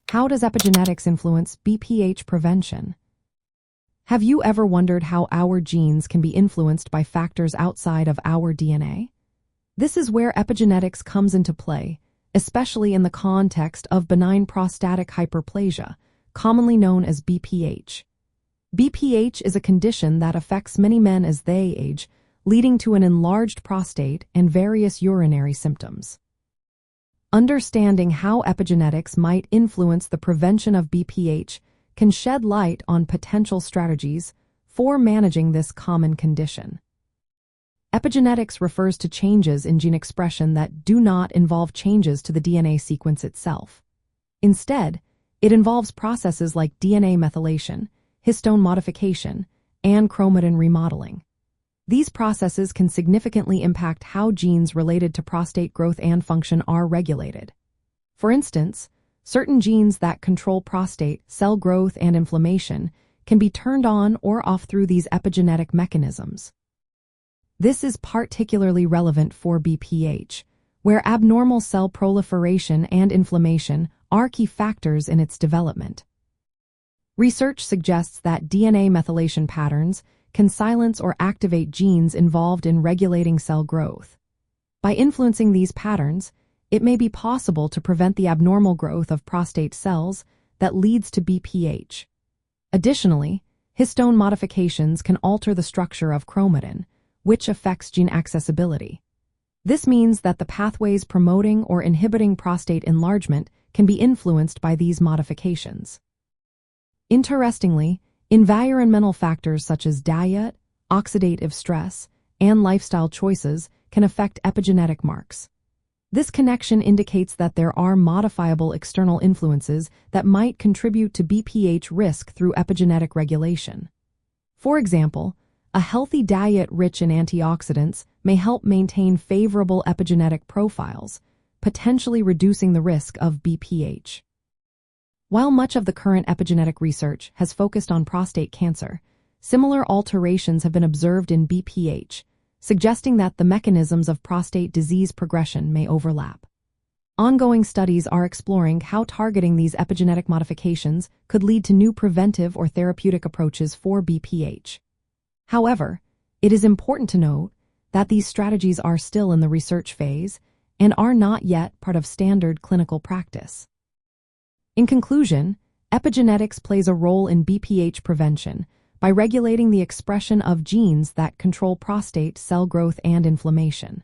How does epigenetics influence BPH prevention? Have you ever wondered how our genes can be influenced by factors outside of our DNA? This is where epigenetics comes into play, especially in the context of benign prostatic hyperplasia, commonly known as BPH. BPH is a condition that affects many men as they age, leading to an enlarged prostate and various urinary symptoms. Understanding how epigenetics might influence the prevention of BPH can shed light on potential strategies for managing this common condition. Epigenetics refers to changes in gene expression that do not involve changes to the DNA sequence itself. Instead, it involves processes like DNA methylation, histone modification, and chromatin remodeling. These processes can significantly impact how genes related to prostate growth and function are regulated. For instance, certain genes that control prostate cell growth and inflammation can be turned on or off through these epigenetic mechanisms. This is particularly relevant for BPH, where abnormal cell proliferation and inflammation are key factors in its development. Research suggests that DNA methylation patterns can silence or activate genes involved in regulating cell growth. By influencing these patterns, it may be possible to prevent the abnormal growth of prostate cells that leads to BPH. Additionally, histone modifications can alter the structure of chromatin, which affects gene accessibility. This means that the pathways promoting or inhibiting prostate enlargement can be influenced by these modifications. Interestingly, environmental factors such as diet, oxidative stress, and lifestyle choices can affect epigenetic marks. This connection indicates that there are modifiable external influences that might contribute to BPH risk through epigenetic regulation. For example, a healthy diet rich in antioxidants may help maintain favorable epigenetic profiles, potentially reducing the risk of BPH. While much of the current epigenetic research has focused on prostate cancer, similar alterations have been observed in BPH, suggesting that the mechanisms of prostate disease progression may overlap. Ongoing studies are exploring how targeting these epigenetic modifications could lead to new preventive or therapeutic approaches for BPH. However, it is important to note that these strategies are still in the research phase and are not yet part of standard clinical practice. In conclusion, epigenetics plays a role in BPH prevention by regulating the expression of genes that control prostate cell growth and inflammation.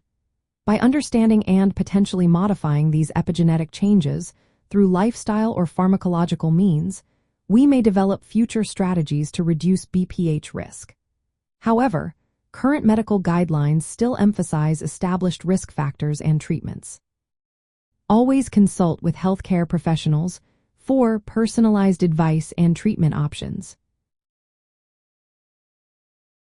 By understanding and potentially modifying these epigenetic changes through lifestyle or pharmacological means, we may develop future strategies to reduce BPH risk. However, current medical guidelines still emphasize established risk factors and treatments. Always consult with healthcare professionals for personalized advice and treatment options.